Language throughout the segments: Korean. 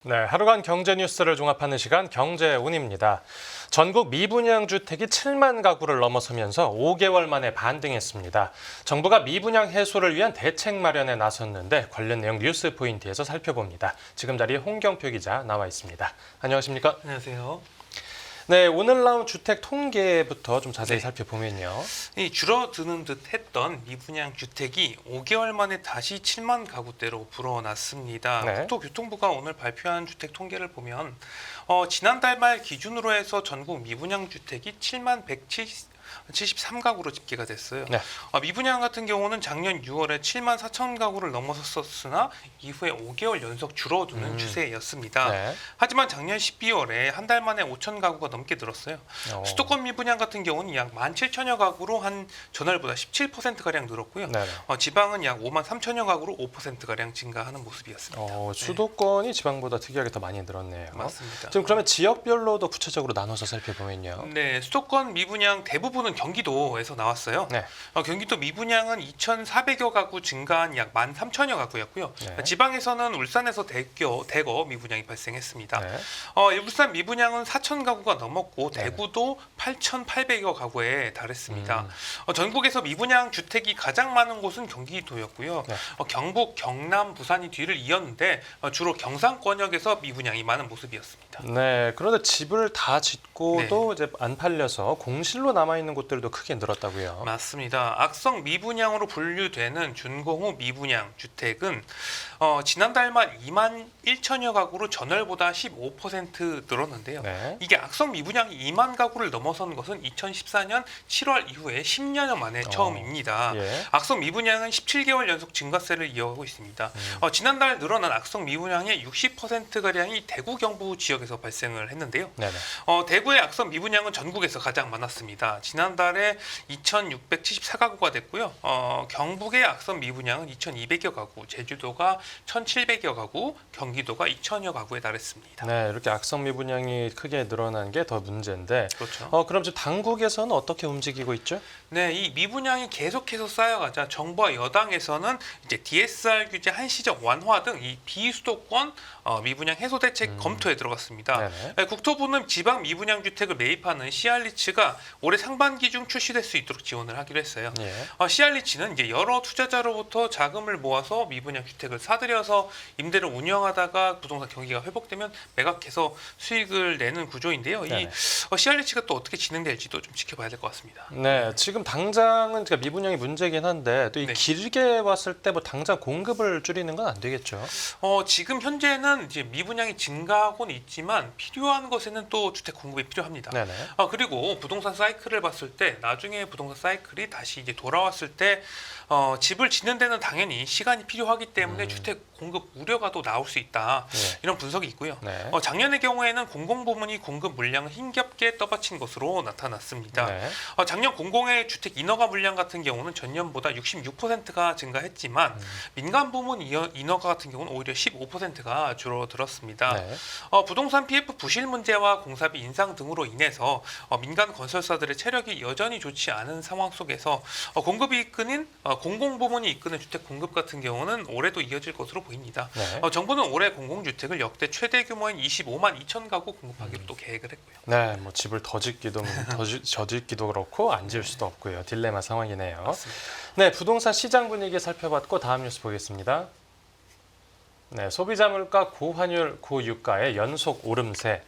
네, 하루간 경제 뉴스를 종합하는 시간 경제운입니다. 전국 미분양 주택이 7만 가구를 넘어서면서 5개월 만에 반등했습니다. 정부가 미분양 해소를 위한 대책 마련에 나섰는데 관련 내용 뉴스 포인트에서 살펴봅니다. 지금 자리에 홍경표 기자 나와 있습니다. 안녕하십니까? 안녕하세요. 네, 오늘 나온 주택 통계부터 좀 자세히 살펴보면요. 이 줄어드는 듯 했던 미분양 주택이 5개월 만에 다시 7만 가구대로 불어났습니다. 네. 국토교통부가 오늘 발표한 주택 통계를 보면 지난달 말 기준으로 해서 전국 미분양 주택이 7만 173가구로 집계가 됐어요. 네. 미분양 같은 경우는 작년 6월에 7만 4천 가구를 넘어섰으나 이후에 5개월 연속 줄어드는 추세였습니다. 네. 하지만 작년 12월에 한 달 만에 5천 가구가 넘게 늘었어요. 수도권 미분양 같은 경우는 약 17,000여 가구로 한 전월보다 17%가량 늘었고요. 네. 지방은 약 5만 3천여 가구로 5%가량 증가하는 모습이었습니다. 수도권이 지방보다 특이하게 더 많이 늘었네요. 맞습니다. 지금 그러면 지역별로도 구체적으로 나눠서 살펴보면요. 네, 수도권 미분양 대부분은 경기도에서 나왔어요. 네. 경기도 미분양은 2,400여 가구 증가한 약 13,000여 가구였고요. 네. 지방에서는 울산에서 대거 미분양이 발생했습니다. 네. 울산 미분양은 4,000 가구가 넘었고 네. 대구도 8,800여 가구에 달했습니다. 전국에서 미분양 주택이 가장 많은 곳은 경기도였고요. 네. 경북, 경남, 부산이 뒤를 이었는데 주로 경상권역에서 미분양이 많은 모습이었습니다. 네, 그런데 집을 다 짓고도 이제 안 팔려서 공실로 남아 있는 곳들도 크게 늘었다고요. 맞습니다. 악성 미분양으로 분류되는 준공후 미분양 주택은 지난달 말 2만 1천여 가구로 전월보다 15% 늘었는데요. 네. 이게 악성 미분양이 2만 가구를 넘어선 것은 2014년 7월 이후에 10년여 만에 처음입니다. 예. 악성 미분양은 17개월 연속 증가세를 이어가고 있습니다. 지난달 늘어난 악성 미분양의 60%가량이 대구 경부 지역에서 발생을 했는데요. 네네. 대구의 악성 미분양은 전국에서 가장 많았습니다. 지난달에 2,674가구가 됐고요. 경북의 악성 미분양은 2,200여 가구, 제주도가 1,700여 가구, 경기도가 2,000여 가구에 달했습니다. 네, 이렇게 악성 미분양이 크게 늘어난 게 더 문제인데, 그렇죠. 그럼 지금 당국에서는 어떻게 움직이고 있죠? 네, 이 미분양이 계속해서 쌓여가자 정부와 여당에서는 이제 DSR 규제 한시적 완화 등 이 비수도권 미분양 해소 대책 검토에 들어갔습니다. 네네. 국토부는 지방 미분양 주택을 매입하는 CR리츠가 올해 상반기 중 출시될 수 있도록 지원을 하기로 했어요. 예. CR리츠는 이제 여러 투자자로부터 자금을 모아서 미분양 주택을 사들여서 임대를 운영하다가 부동산 경기가 회복되면 매각해서 수익을 내는 구조인데요. 네네. 이 CR리츠가 또 어떻게 진행될지도 좀 지켜봐야 될 것 같습니다. 네, 지금 당장은 그러니까 미분양이 문제긴 한데 또 이 네. 길게 봤을 때 뭐 당장 공급을 줄이는 건 안 되겠죠. 지금 현재는 이제 미분양이 증가하고는 있지만 필요한 것에는 또 주택 공급이 필요합니다. 네네. 그리고 부동산 사이클을 봤을 때 나중에 부동산 사이클이 다시 이제 돌아왔을 때 집을 짓는 데는 당연히 시간이 필요하기 때문에 주택 공급 우려가 또 나올 수 있다. 네. 이런 분석이 있고요. 네. 작년의 경우에는 공공부문이 공급 물량을 힘겹게 떠받친 것으로 나타났습니다. 네. 작년 공공의 주택 인허가 물량 같은 경우는 전년보다 66%가 증가했지만 민간 부문 인허가 같은 경우는 오히려 15%가 줄어들었습니다. 네. 부동산 PF 부실 문제와 공사비 인상 등으로 인해서 민간 건설사들의 체력이 여전히 좋지 않은 상황 속에서 공급이 이끄는 공공부문이 이끄는 주택 공급 같은 경우는 올해도 이어질 것으로 보입니다. 네. 정부는 올해 공공주택을 역대 최대 규모인 25만 2천 가구 공급하기로 또 계획을 했고요. 네, 뭐 집을 더 짓기도 저 짓기도 그렇고 안 지을 수도 없고요. 딜레마 상황이네요. 맞습니다. 네, 부동산 시장 분위기 살펴봤고 다음 뉴스 보겠습니다. 네, 소비자 물가 고환율 고유가의 연속 오름세.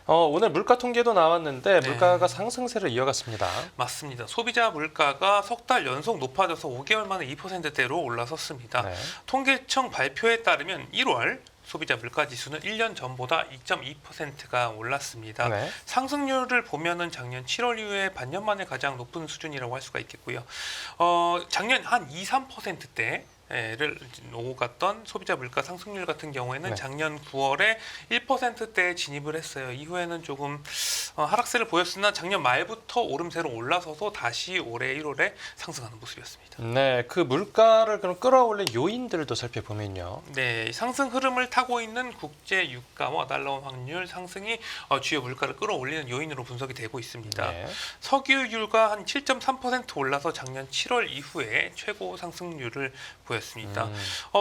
오늘 물가 통계도 나왔는데 물가가 상승세를 이어갔습니다. 맞습니다. 소비자 물가가 석 달 연속 높아져서 5개월 만에 2%대로 올라섰습니다. 네. 통계청 발표에 따르면 1월 소비자 물가 지수는 1년 전보다 2.2%가 올랐습니다. 네. 상승률을 보면은 작년 7월 이후에 반년 만에 가장 높은 수준이라고 할 수가 있겠고요. 작년 한 2, 3%대 를 오갔던 소비자 물가 상승률 같은 경우에는 네. 작년 9월에 1%대에 진입을 했어요. 이후에는 조금 하락세를 보였으나 작년 말부터 오름세로 올라서서 다시 올해 1월에 상승하는 모습이었습니다. 네, 그 물가를 그럼 끌어올린 요인들도 살펴보면요. 네, 상승 흐름을 타고 있는 국제 유가와 달러 환율 상승이 주요 물가를 끌어올리는 요인으로 분석이 되고 있습니다. 네. 석유유가 한 7.3% 올라서 작년 7월 이후에 최고 상승률을 보였습니다. 정도였습니다.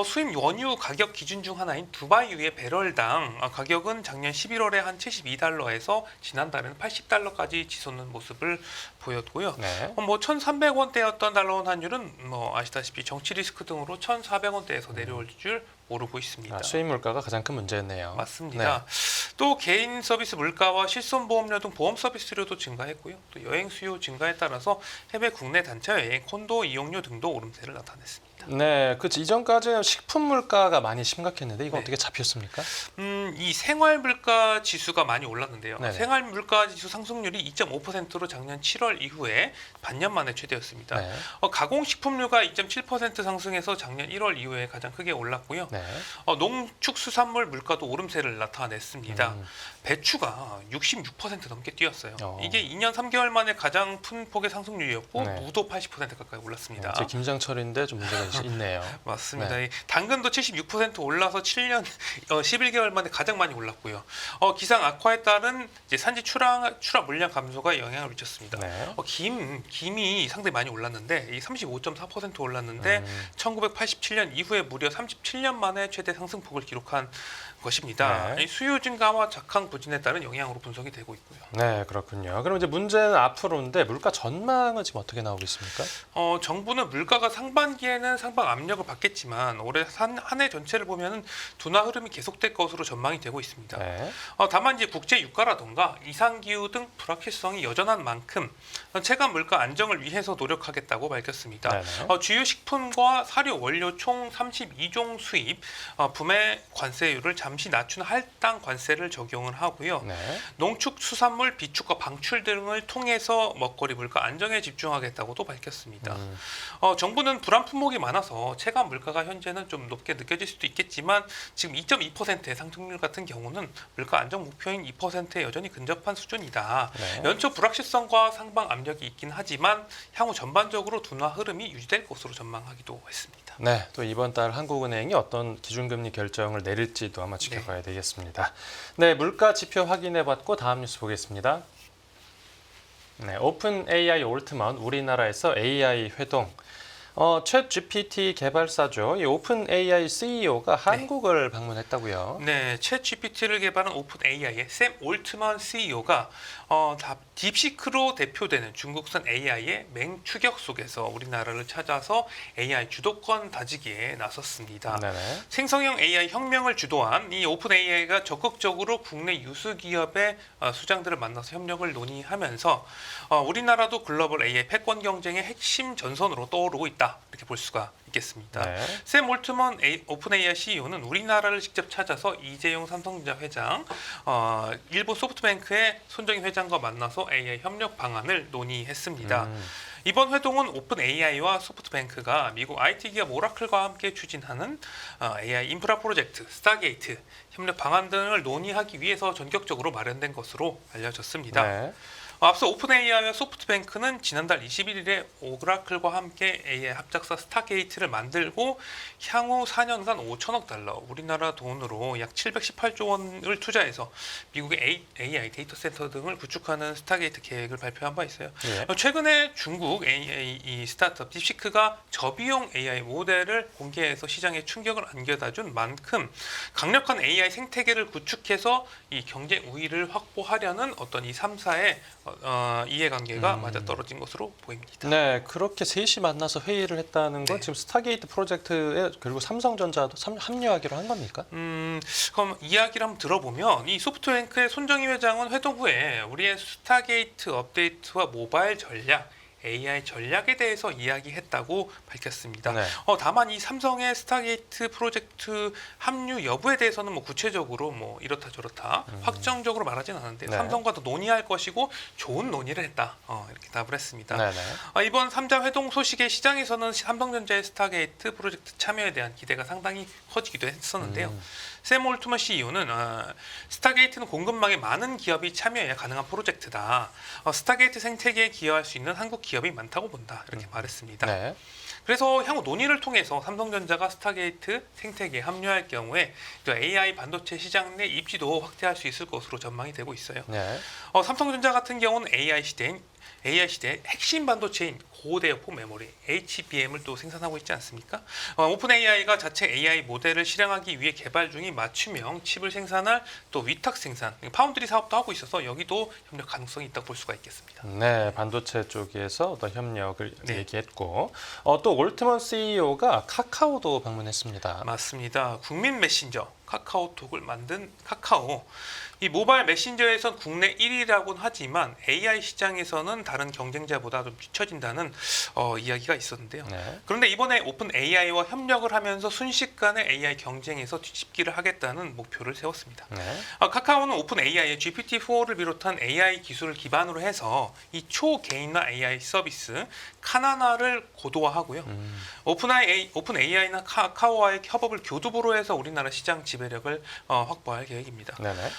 수입 원유 가격 기준 중 하나인 두바이유의 배럴당 가격은 작년 11월에 한 72달러에서 지난달에는 80달러까지 치솟는 모습을 보였고요. 네. 뭐 1,300원대였던 달러원 환율은 뭐 아시다시피 정치 리스크 등으로 1,400원대에서 내려올 줄 모르고 있습니다. 수입 물가가 가장 큰 문제였네요. 맞습니다. 또 개인 서비스 물가와 실손보험료 등 보험 서비스료도 증가했고요. 또 여행 수요 증가에 따라서 해외 국내 단체 여행, 콘도 이용료 등도 오름세를 나타냈습니다. 네, 그 이전까지는 식품 물가가 많이 심각했는데 이거 네. 어떻게 잡혔습니까? 이 생활 물가 지수가 많이 올랐는데요. 네네. 생활 물가 지수 상승률이 2.5%로 작년 7월 이후에 반년 만에 최대였습니다. 네. 가공식품류가 2.7% 상승해서 작년 1월 이후에 가장 크게 올랐고요. 네. 농축수산물 물가도 오름세를 나타냈습니다. 음. 배추가 66% 넘게 뛰었어요. 어. 이게 2년 3개월 만에 가장 큰 폭의 상승률이었고 네. 무도 80% 가까이 올랐습니다. 제 김장철인데 좀 문제가 있네요. 맞습니다. 네. 이 당근도 76% 올라서 7년 11개월 만에 가장 많이 올랐고요. 기상 악화에 따른 이제 산지 출하 물량 감소가 영향을 미쳤습니다. 네. 김이 상당히 많이 올랐는데 이 35.4% 올랐는데 1987년 이후에 무려 37년 만에 최대 상승폭을 기록한 것입니다. 네. 이 수요 증가와 작황 부진에 따른 영향으로 분석이 되고 있고요. 네, 그렇군요. 그럼 이제 문제는 앞으로인데 물가 전망은 지금 어떻게 나오고 있습니까? 정부는 물가가 상반기에는 상방 압력을 받겠지만 올해 한 해 전체를 보면은 둔화 흐름이 계속될 것으로 전망이 되고 있습니다. 네. 다만 이제 국제 유가라던가 이상 기후 등 불확실성이 여전한 만큼 체감 물가 안정을 위해서 노력하겠다고 밝혔습니다. 네네. 주요 식품과 사료 원료 총 32종 수입 분해 관세율을 잠시 낮춘 할당 관세를 적용을 하고요. 네. 농축수산물 비축과 방출 등을 통해서 먹거리 물가 안정에 집중하겠다고도 밝혔습니다. 정부는 불안 품목이 많아서 체감 물가가 현재는 좀 높게 느껴질 수도 있겠지만 지금 2.2%의 상승률 같은 경우는 물가 안정 목표인 2%에 여전히 근접한 수준이다. 네. 연초 불확실성과 상방 압력이 있긴 하지만 향후 전반적으로 둔화 흐름이 유지될 것으로 전망하기도 했습니다. 네, 또 이번 달 한국은행이 어떤 기준금리 결정을 내릴지도 아마 지켜봐야 되겠습니다. 네, 물가 지표 확인해봤고 다음 뉴스 보겠습니다. 네, 오픈 AI 올트먼 우리나라에서 AI 회동. 챗 GPT 개발사죠. 이 오픈 AI CEO가 한국을 방문했다고요. 네, 챗 GPT를 개발한 오픈 AI의 샘 올트먼 CEO가 딥시크로 대표되는 중국산 AI의 맹추격 속에서 우리나라를 찾아서 AI 주도권 다지기에 나섰습니다. 네네. 생성형 AI 혁명을 주도한 이 오픈 AI가 적극적으로 국내 유수 기업의 수장들을 만나서 협력을 논의하면서 우리나라도 글로벌 AI 패권 경쟁의 핵심 전선으로 떠오르고 있다. 이렇게 볼 수가 있겠습니다. 네. 샘 올트먼 오픈 AI CEO는 우리나라를 직접 찾아서 이재용 삼성전자 회장, 일본 소프트뱅크의 손정희 회장과 만나서 AI 협력 방안을 논의했습니다. 이번 회동은 오픈 AI와 소프트뱅크가 미국 IT 기업 오라클과 함께 추진하는 AI 인프라 프로젝트 스타게이트 협력 방안 등을 논의하기 위해서 전격적으로 마련된 것으로 알려졌습니다. 네. 앞서 오픈 AI와 소프트뱅크는 지난달 21일에 오라클과 함께 AI 합작사 스타게이트를 만들고 향후 4년간 5천억 달러, 우리나라 돈으로 약 718조 원을 투자해서 미국의 AI 데이터 센터 등을 구축하는 스타게이트 계획을 발표한 바 있어요. 예. 최근에 중국 AI 스타트업 딥시크가 저비용 AI 모델을 공개해서 시장에 충격을 안겨다준 만큼 강력한 AI 생태계를 구축해서 이 경제 우위를 확보하려는 어떤 이 3사의 이해관계가 맞아떨어진 것으로 보입니다. 네, 그렇게 셋이 만나서 회의를 했다는 건 네. 지금 스타게이트 프로젝트에 결국 삼성전자도 합류하기로 한 겁니까? 그럼 이야기를 한번 들어보면 이 소프트뱅크의 손정희 회장은 회동 후에 우리의 스타게이트 업데이트와 모바일 전략, AI 전략에 대해서 이야기했다고 밝혔습니다. 네. 다만 이 삼성의 스타게이트 프로젝트 합류 여부에 대해서는 뭐 구체적으로 뭐 이렇다 저렇다 확정적으로 말하진 않았는데 네. 삼성과도 논의할 것이고 좋은 논의를 했다. 이렇게 답을 했습니다. 네네. 이번 3자 회동 소식에 시장에서는 삼성전자의 스타게이트 프로젝트 참여에 대한 기대가 상당히 커지기도 했었는데요. 샘 올트먼 CEO는 스타게이트는 공급망에 많은 기업이 참여해야 가능한 프로젝트다. 스타게이트 생태계에 기여할 수 있는 한국 기업이 많다고 본다. 이렇게 말했습니다. 네. 그래서 향후 논의를 통해서 삼성전자가 스타게이트 생태계에 합류할 경우에 AI 반도체 시장 내 입지도 확대할 수 있을 것으로 전망이 되고 있어요. 네. 삼성전자 같은 경우는 AI 시대인 AI 시대의 핵심 반도체인 고대역폭 메모리 HBM을 또 생산하고 있지 않습니까? 오픈 AI가 자체 AI 모델을 실행하기 위해 개발 중인 맞춤형 칩을 생산할 또 위탁 생산, 파운드리 사업도 하고 있어서 여기도 협력 가능성이 있다고 볼 수가 있겠습니다. 네, 반도체 쪽에서 어떤 협력을 네. 얘기했고 또 올트먼 CEO가 카카오도 방문했습니다. 맞습니다. 국민 메신저 카카오톡을 만든 카카오. 이 모바일 메신저에선 국내 1위라고는 하지만 AI 시장에서는 다른 경쟁자보다 좀 뒤처진다는 이야기가 있었는데요. 네. 그런데 이번에 오픈 AI와 협력을 하면서 순식간에 AI 경쟁에서 뒤집기를 하겠다는 목표를 세웠습니다. 네. 카카오는 오픈 AI의 GPT-4를 비롯한 AI 기술을 기반으로 해서 이 초개인화 AI 서비스 카나나를 고도화하고요. 오픈 AI나 카카오와의 협업을 교두보로 해서 우리나라 시장 지배력을 확보할 계획입니다. 네네.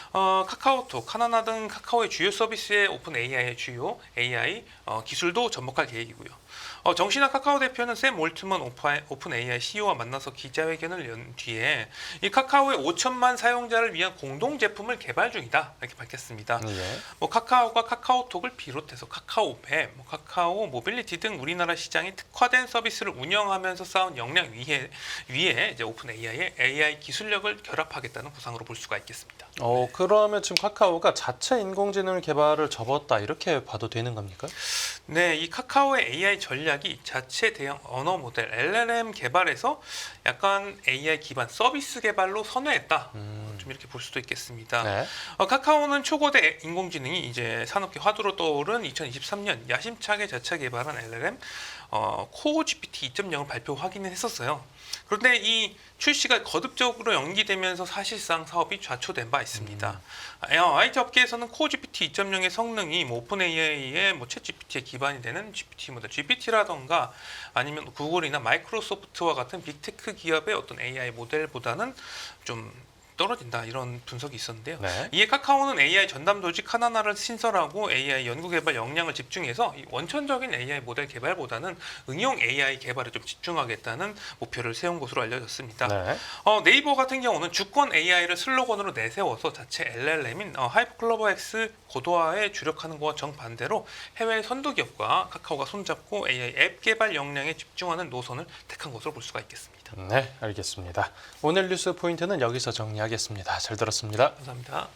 카카오톡, 카나나 등 카카오의 주요 서비스에 오픈 AI의 주요 AI 기술도 접목할 계획이고요. 정신아 카카오 대표는 샘 올트먼 오픈 AI CEO와 만나서 기자회견을 연 뒤에 이 카카오의 5천만 사용자를 위한 공동 제품을 개발 중이다 이렇게 밝혔습니다. 예. 카카오가 카카오톡을 비롯해서 카카오맵, 카카오 모빌리티 등 우리나라 시장에 특화된 서비스를 운영하면서 쌓은 역량 위에 이제 오픈 AI의 AI 기술력을 결합하겠다는 구상으로 볼 수가 있겠습니다. 그러면 지금 카카오가 자체 인공지능 개발을 접었다 이렇게 봐도 되는 겁니까? 네, 이 카카오의 AI 전략이 자체 대형 언어 모델 LLM 개발에서 약간 AI 기반 서비스 개발로 선회했다. 좀 이렇게 볼 수도 있겠습니다. 네. 카카오는 초거대 인공지능이 이제 산업계 화두로 떠오른 2023년 야심차게 자체 개발한 LLM 코어 GPT 2.0을 발표하기는 했었어요. 그런데 이 출시가 거듭적으로 연기되면서 사실상 사업이 좌초된 바 있습니다. IT 업계에서는 코어 GPT 2.0의 성능이 오픈 AI의 챗 GPT에 기반이 되는 GPT 모델 GPT라던가 아니면 구글이나 마이크로소프트와 같은 빅테크 기업의 어떤 AI 모델보다는 좀 떨어진다 이런 분석이 있었는데요. 네. 이에 카카오는 AI 전담 조직 하나하나를 신설하고 AI 연구개발 역량을 집중해서 이 원천적인 AI 모델 개발보다는 응용 AI 개발에 좀 집중하겠다는 목표를 세운 것으로 알려졌습니다. 네. 네이버 같은 경우는 주권 AI를 슬로건으로 내세워서 자체 LLM인 하이퍼클로버X 고도화에 주력하는 것과 정반대로 해외 선도 기업과 카카오가 손잡고 AI 앱 개발 역량에 집중하는 노선을 택한 것으로 볼 수가 있겠습니다. 네, 알겠습니다. 오늘 뉴스 포인트는 여기서 정리하겠습니다. 잘 들었습니다. 감사합니다.